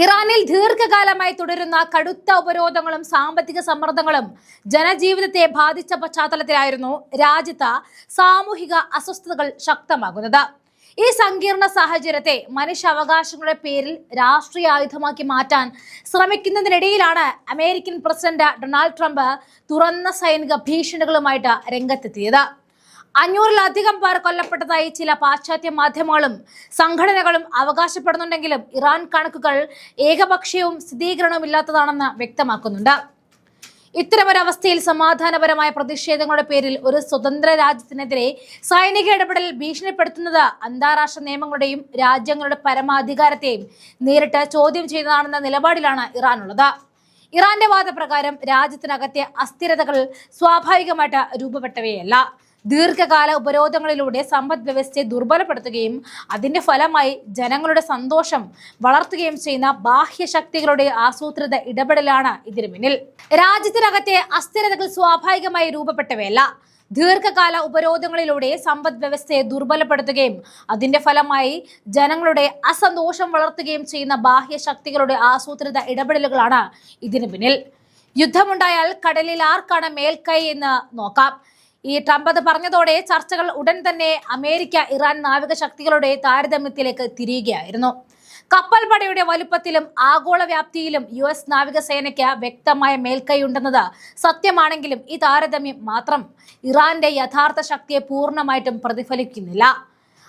ഇറാനിൽ ദീർഘകാലമായി തുടരുന്ന കടുത്ത ഉപരോധങ്ങളും സാമ്പത്തിക സമ്മർദ്ദങ്ങളും ജനജീവിതത്തെ ബാധിച്ച പശ്ചാത്തലത്തിലായിരുന്നു രാജ്യത്ത് സാമൂഹിക അസ്വസ്ഥതകൾ ശക്തമാകുന്നത്. ഈ സങ്കീർണ സാഹചര്യത്തെ മനുഷ്യാവകാശങ്ങളുടെ പേരിൽ രാഷ്ട്രീയ ആയുധമാക്കി മാറ്റാൻ ശ്രമിക്കുന്നതിനിടയിലാണ് അമേരിക്കൻ പ്രസിഡന്റ് ഡൊണാൾഡ് ട്രംപ് തുറന്ന സൈനിക ഭീഷണികളുമായിട്ട് രംഗത്തെത്തിയത്. 500-ലധികം പേർ കൊല്ലപ്പെട്ടതായി ചില പാശ്ചാത്യ മാധ്യമങ്ങളും സംഘടനകളും അവകാശപ്പെടുന്നുണ്ടെങ്കിലും ഇറാൻ കണക്കുകൾ ഏകപക്ഷീയവും സ്ഥിരീകരണവുമില്ലാത്തതാണെന്ന് വ്യക്തമാക്കുന്നുണ്ട്. ഇത്തരമൊരവസ്ഥയിൽ സമാധാനപരമായ പ്രതിഷേധങ്ങളുടെ പേരിൽ ഒരു സ്വതന്ത്ര രാജ്യത്തിനെതിരെ സൈനിക ഇടപെടൽ ഭീഷണിപ്പെടുത്തുന്നത് അന്താരാഷ്ട്ര നിയമങ്ങളുടെയും രാജ്യങ്ങളുടെ പരമാധികാരത്തെയും നേരിട്ട് ചോദ്യം ചെയ്യുന്നതാണെന്ന നിലപാടിലാണ് ഇറാനുള്ളത്. ഇറാന്റെ വാദപ്രകാരം രാജ്യത്തിനകത്തെ അസ്ഥിരതകൾ സ്വാഭാവികമായിട്ട് രൂപപ്പെട്ടവയല്ല. ദീർഘകാല ഉപരോധങ്ങളിലൂടെ സമ്പദ് വ്യവസ്ഥയെ ദുർബലപ്പെടുത്തുകയും അതിന്റെ ഫലമായി ജനങ്ങളുടെ സന്തോഷം വളർത്തുകയും ചെയ്യുന്ന ബാഹ്യശക്തികളുടെ ആസൂത്രിത ഇടപെടലാണ് ഇതിനു പിന്നിൽ. രാജ്യത്തിനകത്തെ അസ്ഥിരതകൾ സ്വാഭാവികമായി രൂപപ്പെട്ടവയല്ല. ദീർഘകാല ഉപരോധങ്ങളിലൂടെ സമ്പദ് വ്യവസ്ഥയെ ദുർബലപ്പെടുത്തുകയും അതിന്റെ ഫലമായി ജനങ്ങളുടെ അസന്തോഷം വളർത്തുകയും ചെയ്യുന്ന ബാഹ്യശക്തികളുടെ ആസൂത്രിത ഇടപെടലുകളാണ് ഇതിനു പിന്നിൽ. യുദ്ധമുണ്ടായാൽ കടലിൽ ആർക്കാണ് മേൽക്കൈ എന്ന് നോക്കാം. ഈ ട്രംപ് അത് പറഞ്ഞതോടെ ചർച്ചകൾ ഉടൻ തന്നെ അമേരിക്ക ഇറാൻ നാവിക ശക്തികളുടെ താരതമ്യത്തിലേക്ക് തിരിയുകയായിരുന്നു. കപ്പൽ പടയുടെ വലുപ്പത്തിലും ആഗോള വ്യാപ്തിയിലും US നാവികസേനയ്ക്ക് വ്യക്തമായ മേൽക്കൈയുണ്ടെന്നത് സത്യമാണെങ്കിലും ഈ താരതമ്യം മാത്രം ഇറാന്റെ യഥാർത്ഥ ശക്തിയെ പൂർണ്ണമായിട്ടും പ്രതിഫലിക്കുന്നില്ല.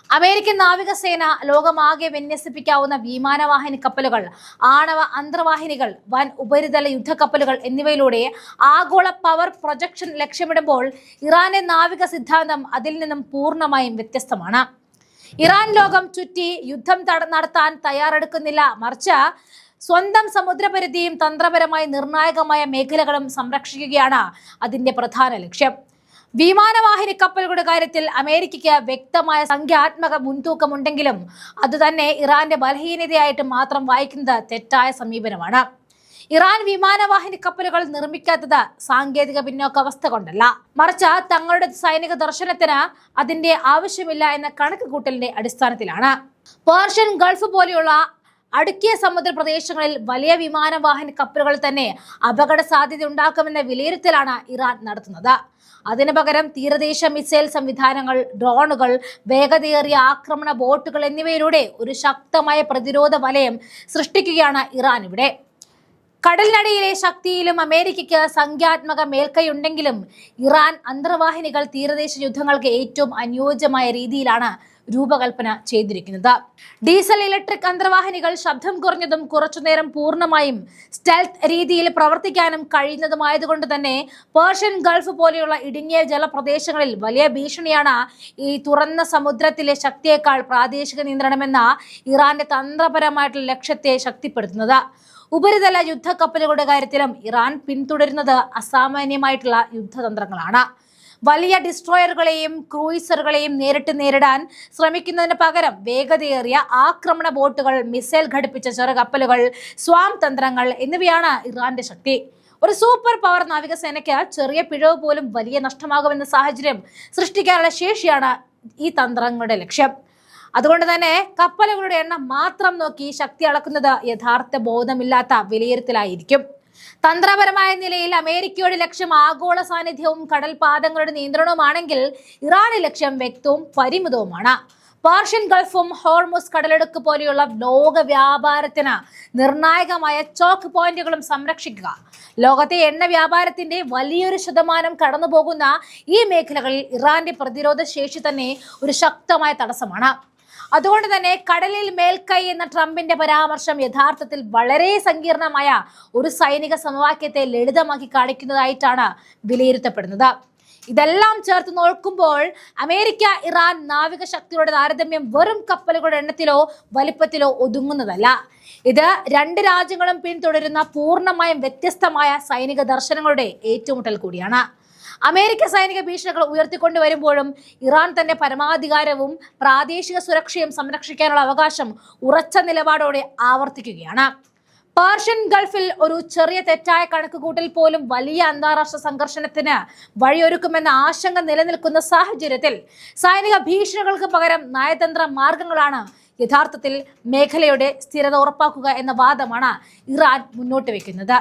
അമേരിക്കൻ നാവികസേന ലോകമാകെ വിന്യസിപ്പിക്കാവുന്ന വിമാനവാഹിനി കപ്പലുകൾ, ആണവ അന്തർവാഹിനികൾ, വൻ ഉപരിതല യുദ്ധക്കപ്പലുകൾ എന്നിവയിലൂടെ ആഗോള പവർ പ്രൊജക്ഷൻ ലക്ഷ്യമിടുമ്പോൾ ഇറാന്റെ നാവിക സിദ്ധാന്തം അതിൽ നിന്നും പൂർണ്ണമായും വ്യത്യസ്തമാണ്. ഇറാൻ ലോകം ചുറ്റി യുദ്ധം നടത്താൻ തയ്യാറെടുക്കുന്നില്ല, മറിച്ച് സ്വന്തം സമുദ്രപരിധിയും തന്ത്രപരമായി നിർണായകമായ മേഖലകളും സംരക്ഷിക്കുകയാണ് അതിന്റെ പ്രധാന ലക്ഷ്യം. വിമാനവാഹിനി കപ്പലുകളുടെ കാര്യത്തിൽ അമേരിക്കയ്ക്ക് വ്യക്തമായ സംഖ്യാത്മക മുൻതൂക്കമുണ്ടെങ്കിലും അതുതന്നെ ഇറാന്റെ ബലഹീനതയായിട്ട് മാത്രം വായിക്കുന്നത് തെറ്റായ സമീപനമാണ്. ഇറാൻ വിമാനവാഹിനി കപ്പലുകൾ നിർമ്മിക്കാത്തത് സാങ്കേതിക പിന്നോക്കാവസ്ഥ കൊണ്ടല്ല, മറിച്ച് തങ്ങളുടെ സൈനിക ദർശനത്തിന് അതിന്റെ ആവശ്യമില്ല എന്ന കണക്കുകൂട്ടലിന്റെ അടിസ്ഥാനത്തിലാണ്. പേർഷ്യൻ ഗൾഫ് പോലെയുള്ള അടുക്കിയ സമുദ്ര പ്രദേശങ്ങളിൽ വലിയ വിമാനവാഹിനി കപ്പലുകൾ തന്നെ അപകട സാധ്യത ഉണ്ടാക്കുമെന്ന വിലയിരുത്തലാണ് ഇറാൻ നടത്തുന്നത്. അതിനു പകരം തീരദേശ മിസൈൽ സംവിധാനങ്ങൾ, ഡ്രോണുകൾ, വേഗതയേറിയ ആക്രമണ ബോട്ടുകൾ എന്നിവയിലൂടെ ഒരു ശക്തമായ പ്രതിരോധ വലയം സൃഷ്ടിക്കുകയാണ് ഇറാൻ ഇവിടെ. കടലിനടിയിലെ ശക്തിയിലും അമേരിക്കയ്ക്ക് സംഖ്യാത്മക മേൽക്കൈയുണ്ടെങ്കിലും ഇറാൻ അന്തർവാഹിനികൾ തീരദേശ യുദ്ധങ്ങൾക്ക് ഏറ്റവും അനുയോജ്യമായ രീതിയിലാണ് രൂപകൽപ്പന ചെയ്തിരിക്കുന്നത്. ഡീസൽ ഇലക്ട്രിക് അന്തർവാഹിനികൾ ശബ്ദം കുറഞ്ഞതും കുറച്ചുനേരം പൂർണ്ണമായും സ്റ്റെൽത്ത് രീതിയിൽ പ്രവർത്തിക്കാനും കഴിയുന്നതുമായതുകൊണ്ട് തന്നെ പേർഷ്യൻ ഗൾഫ് പോലെയുള്ള ഇടുങ്ങിയ ജലപ്രദേശങ്ങളിൽ വലിയ ഭീഷണിയാണ് ഈ തുറന്ന സമുദ്രത്തിലെ ശക്തിയേക്കാൾ പ്രാദേശിക നിയന്ത്രണമെന്ന ഇറാന്റെ തന്ത്രപരമായിട്ടുള്ള ലക്ഷ്യത്തെ ശക്തിപ്പെടുത്തുന്നത്. ഉപരിതല യുദ്ധക്കപ്പലുകളുടെ കാര്യത്തിലും ഇറാൻ പിന്തുടരുന്നത് അസാമാന്യമായിട്ടുള്ള യുദ്ധതന്ത്രങ്ങളാണ്. വലിയ ഡിസ്ട്രോയറുകളെയും ക്രൂയിസറുകളെയും നേരിടാൻ ശ്രമിക്കുന്നതിന് പകരം വേഗതയേറിയ ആക്രമണ ബോട്ടുകൾ, മിസൈൽ ഘടിപ്പിച്ച ചെറുകപ്പലുകൾ, സ്വാം തന്ത്രങ്ങൾ എന്നിവയാണ് ഇറാന്റെ ശക്തി. ഒരു സൂപ്പർ പവർ നാവികസേനയ്ക്ക് ചെറിയ പിഴവ് പോലും വലിയ നഷ്ടമാകുമെന്ന സാഹചര്യം സൃഷ്ടിക്കാനുള്ള ശേഷിയാണ് ഈ തന്ത്രങ്ങളുടെ ലക്ഷ്യം. അതുകൊണ്ട് തന്നെ കപ്പലുകളുടെ എണ്ണം മാത്രം നോക്കി ശക്തി അളക്കുന്നത് യഥാർത്ഥ ബോധമില്ലാത്ത വിലയിരുത്തലായിരിക്കും. തന്ത്രപരമായ നിലയിൽ അമേരിക്കയുടെ ലക്ഷ്യം ആഗോള സാന്നിധ്യവും കടൽപാതങ്ങളുടെ നിയന്ത്രണവുമാണെങ്കിൽ ഇറാന്റെ ലക്ഷ്യം വ്യക്തവും പരിമിതവുമാണ്. പേർഷ്യൻ ഗൾഫും ഹോർമുസ് കടലെടുക്ക് പോലെയുള്ള ലോക വ്യാപാരത്തിന് നിർണായകമായ ചോക്ക് പോയിന്റുകളും സംരക്ഷിക്കുക. ലോകത്തെ എണ്ണ വ്യാപാരത്തിന്റെ വലിയൊരു ശതമാനം കടന്നുപോകുന്ന ഈ മേഖലകളിൽ ഇറാന്റെ പ്രതിരോധ ശേഷി തന്നെ ഒരു ശക്തമായ തടസ്സമാണ്. അതുകൊണ്ട് തന്നെ കടലിൽ മേൽക്കൈ എന്ന ട്രംപിന്റെ പരാമർശം യഥാർത്ഥത്തിൽ വളരെ സങ്കീർണമായ ഒരു സൈനിക സമവാക്യത്തെ ലളിതമാക്കി കാണിക്കുന്നതായിട്ടാണ് വിലയിരുത്തപ്പെടുന്നത്. ഇതെല്ലാം ചേർത്ത് നോക്കുമ്പോൾ അമേരിക്ക ഇറാൻ നാവിക ശക്തിയുടെ താരതമ്യം വെറും കപ്പലുകളുടെ എണ്ണത്തിലോ വലിപ്പത്തിലോ ഒതുങ്ങുന്നതല്ല. ഇത് രണ്ട് രാജ്യങ്ങളും പിന്തുടരുന്ന പൂർണ്ണമായും വ്യത്യസ്തമായ സൈനിക ദർശനങ്ങളുടെ ഏറ്റുമുട്ടൽ കൂടിയാണ്. അമേരിക്ക സൈനിക ഭീഷണികൾ ഉയർത്തിക്കൊണ്ടുവരുമ്പോഴും ഇറാൻ തന്റെ പരമാധികാരവും പ്രാദേശിക സുരക്ഷയും സംരക്ഷിക്കാനുള്ള അവകാശം ഉറച്ച നിലപാടോടെ ആവർത്തിക്കുകയാണ്. പേർഷ്യൻ ഗൾഫിൽ ഒരു ചെറിയ തെറ്റായ കണക്കുകൂട്ടൽ പോലും വലിയ അന്താരാഷ്ട്ര സംഘർഷത്തിന് വഴിയൊരുക്കുമെന്ന ആശങ്ക നിലനിൽക്കുന്ന സാഹചര്യത്തിൽ സൈനിക ഭീഷണികൾക്ക് പകരം നയതന്ത്ര മാർഗങ്ങളാണ് യഥാർത്ഥത്തിൽ മേഖലയുടെ സ്ഥിരത ഉറപ്പാക്കുക എന്ന വാദമാണ് ഇറാൻ മുന്നോട്ട് വെക്കുന്നത്.